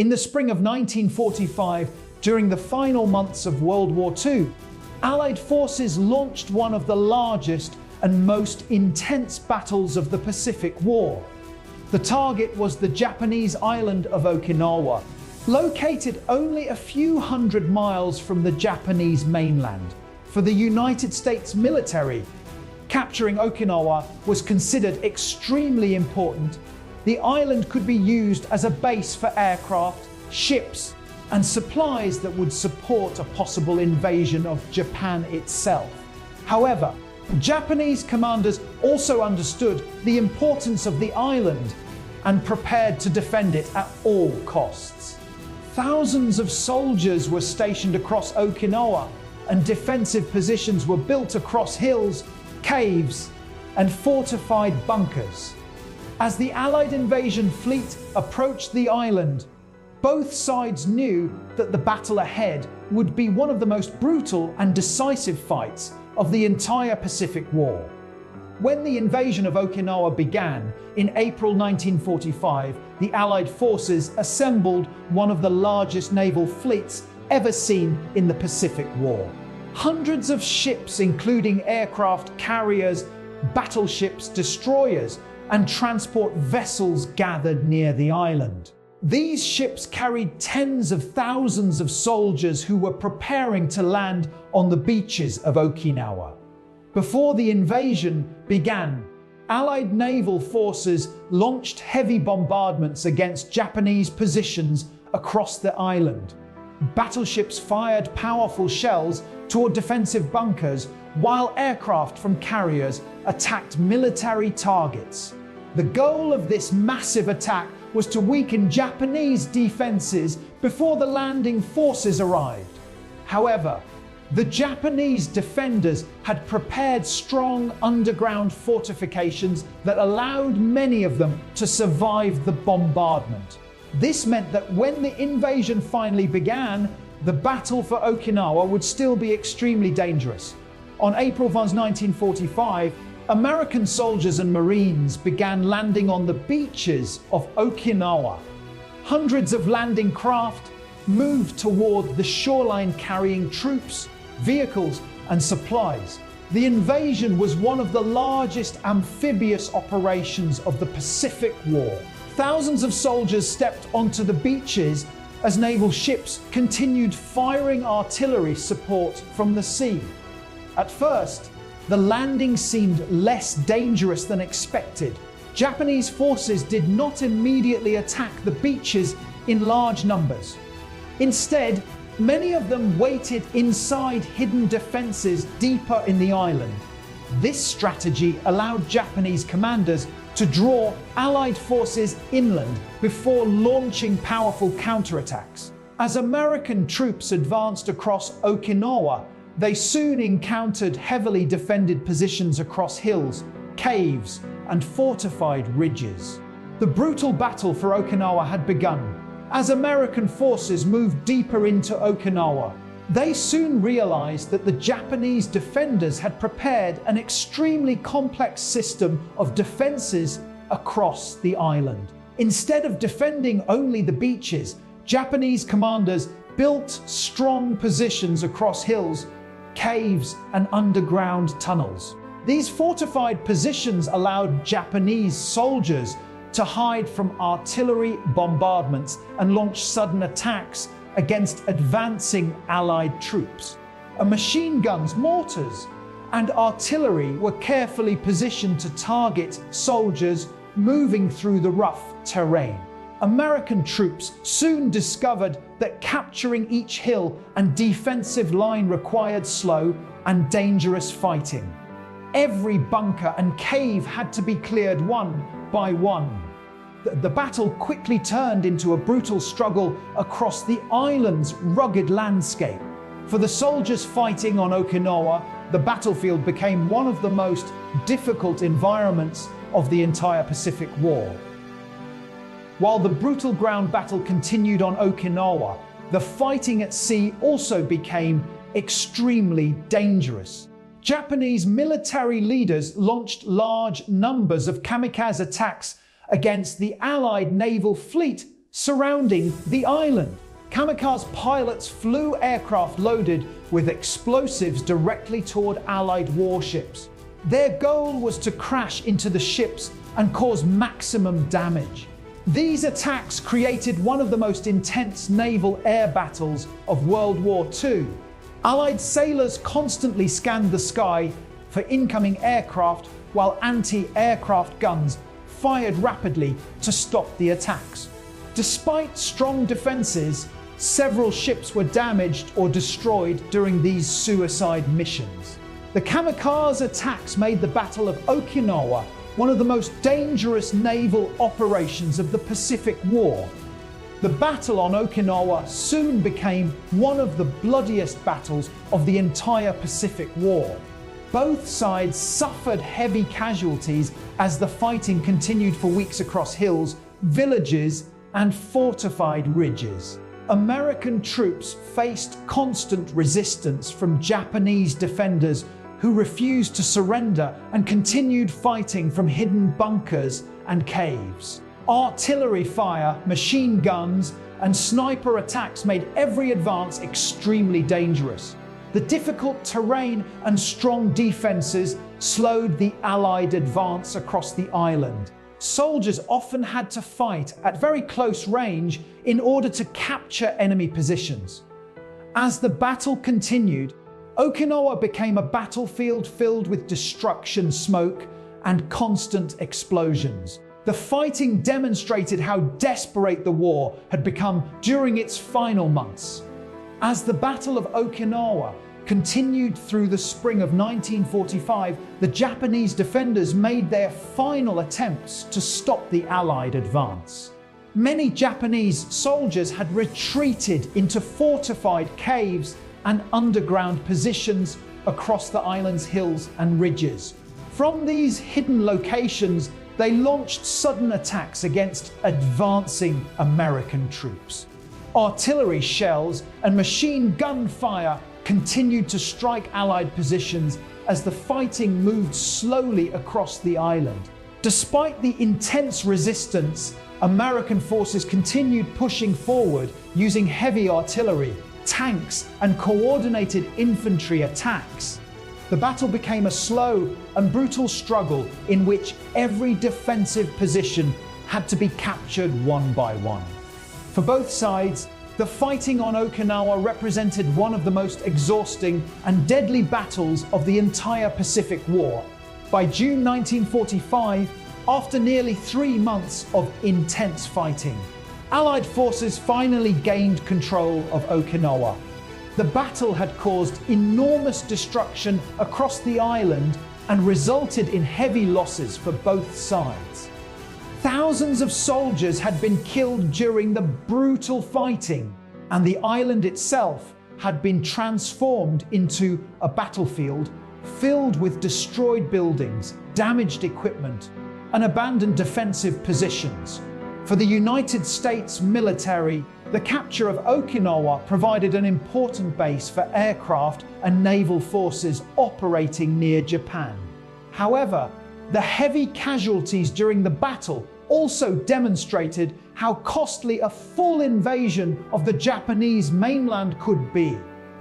In the spring of 1945, during the final months of World War II, Allied forces launched one of the largest and most intense battles of the Pacific War. The target was the Japanese island of Okinawa, located only a few hundred miles from the Japanese mainland. For the United States military, capturing Okinawa was considered extremely important. The island could be used as a base for aircraft, ships, and supplies that would support a possible invasion of Japan itself. However, Japanese commanders also understood the importance of the island and prepared to defend it at all costs. Thousands of soldiers were stationed across Okinawa, and defensive positions were built across hills, caves, and fortified bunkers. As the Allied invasion fleet approached the island, both sides knew that the battle ahead would be one of the most brutal and decisive fights of the entire Pacific War. When the invasion of Okinawa began in April 1945, the Allied forces assembled one of the largest naval fleets ever seen in the Pacific War. Hundreds of ships, including aircraft carriers, battleships, destroyers, and transport vessels, gathered near the island. These ships carried tens of thousands of soldiers who were preparing to land on the beaches of Okinawa. Before the invasion began, Allied naval forces launched heavy bombardments against Japanese positions across the island. Battleships fired powerful shells toward defensive bunkers, while aircraft from carriers attacked military targets. The goal of this massive attack was to weaken Japanese defenses before the landing forces arrived. However, the Japanese defenders had prepared strong underground fortifications that allowed many of them to survive the bombardment. This meant that when the invasion finally began, the battle for Okinawa would still be extremely dangerous. On April 1, 1945, American soldiers and Marines began landing on the beaches of Okinawa. Hundreds of landing craft moved toward the shoreline carrying troops, vehicles, and supplies. The invasion was one of the largest amphibious operations of the Pacific War. Thousands of soldiers stepped onto the beaches as naval ships continued firing artillery support from the sea. At first, the landing seemed less dangerous than expected. Japanese forces did not immediately attack the beaches in large numbers. Instead, many of them waited inside hidden defenses deeper in the island. This strategy allowed Japanese commanders to draw Allied forces inland before launching powerful counterattacks. As American troops advanced across Okinawa, they soon encountered heavily defended positions across hills, caves, and fortified ridges. The brutal battle for Okinawa had begun. As American forces moved deeper into Okinawa, they soon realized that the Japanese defenders had prepared an extremely complex system of defenses across the island. Instead of defending only the beaches, Japanese commanders built strong positions across hills, caves, and underground tunnels. These fortified positions allowed Japanese soldiers to hide from artillery bombardments and launch sudden attacks against advancing Allied troops. Machine guns, mortars, and artillery were carefully positioned to target soldiers moving through the rough terrain. American troops soon discovered that capturing each hill and defensive line required slow and dangerous fighting. Every bunker and cave had to be cleared one by one. The battle quickly turned into a brutal struggle across the island's rugged landscape. For the soldiers fighting on Okinawa, the battlefield became one of the most difficult environments of the entire Pacific War. While the brutal ground battle continued on Okinawa, the fighting at sea also became extremely dangerous. Japanese military leaders launched large numbers of kamikaze attacks against the Allied naval fleet surrounding the island. Kamikaze pilots flew aircraft loaded with explosives directly toward Allied warships. Their goal was to crash into the ships and cause maximum damage. These attacks created one of the most intense naval air battles of World War II. Allied sailors constantly scanned the sky for incoming aircraft, while anti-aircraft guns fired rapidly to stop the attacks. Despite strong defenses, several ships were damaged or destroyed during these suicide missions. The Kamikaze attacks made the Battle of Okinawa one of the most dangerous naval operations of the Pacific War. The battle on Okinawa soon became one of the bloodiest battles of the entire Pacific War. Both sides suffered heavy casualties as the fighting continued for weeks across hills, villages, and fortified ridges. American troops faced constant resistance from Japanese defenders who refused to surrender and continued fighting from hidden bunkers and caves. Artillery fire, machine guns, and sniper attacks made every advance extremely dangerous. The difficult terrain and strong defenses slowed the Allied advance across the island. Soldiers often had to fight at very close range in order to capture enemy positions. As the battle continued, Okinawa became a battlefield filled with destruction, smoke, and constant explosions. The fighting demonstrated how desperate the war had become during its final months. As the Battle of Okinawa continued through the spring of 1945, the Japanese defenders made their final attempts to stop the Allied advance. Many Japanese soldiers had retreated into fortified caves and underground positions across the island's hills and ridges. From these hidden locations, they launched sudden attacks against advancing American troops. Artillery shells and machine gun fire continued to strike Allied positions as the fighting moved slowly across the island. Despite the intense resistance, American forces continued pushing forward using heavy artillery, tanks, and coordinated infantry attacks. The battle became a slow and brutal struggle in which every defensive position had to be captured one by one. For both sides, the fighting on Okinawa represented one of the most exhausting and deadly battles of the entire Pacific War. By June 1945, after nearly 3 months of intense fighting, Allied forces finally gained control of Okinawa. The battle had caused enormous destruction across the island and resulted in heavy losses for both sides. Thousands of soldiers had been killed during the brutal fighting, and the island itself had been transformed into a battlefield filled with destroyed buildings, damaged equipment, and abandoned defensive positions. For the United States military, the capture of Okinawa provided an important base for aircraft and naval forces operating near Japan. However, the heavy casualties during the battle also demonstrated how costly a full invasion of the Japanese mainland could be.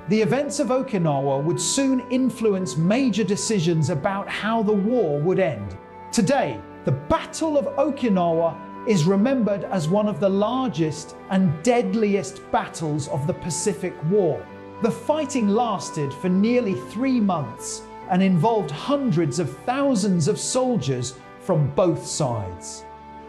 The events of Okinawa would soon influence major decisions about how the war would end. Today, the Battle of Okinawa is remembered as one of the largest and deadliest battles of the Pacific War. The fighting lasted for nearly 3 months and involved hundreds of thousands of soldiers from both sides.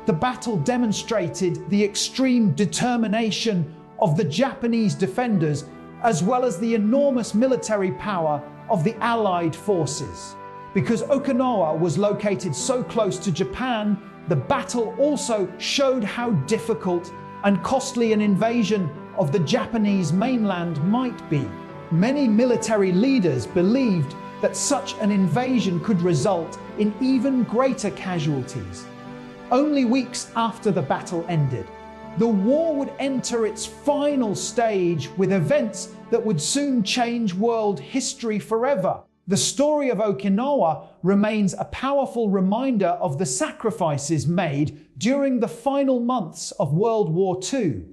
The battle demonstrated the extreme determination of the Japanese defenders, as well as the enormous military power of the Allied forces. Because Okinawa was located so close to Japan, the battle also showed how difficult and costly an invasion of the Japanese mainland might be. Many military leaders believed that such an invasion could result in even greater casualties. Only weeks after the battle ended, the war would enter its final stage with events that would soon change world history forever. The story of Okinawa remains a powerful reminder of the sacrifices made during the final months of World War II.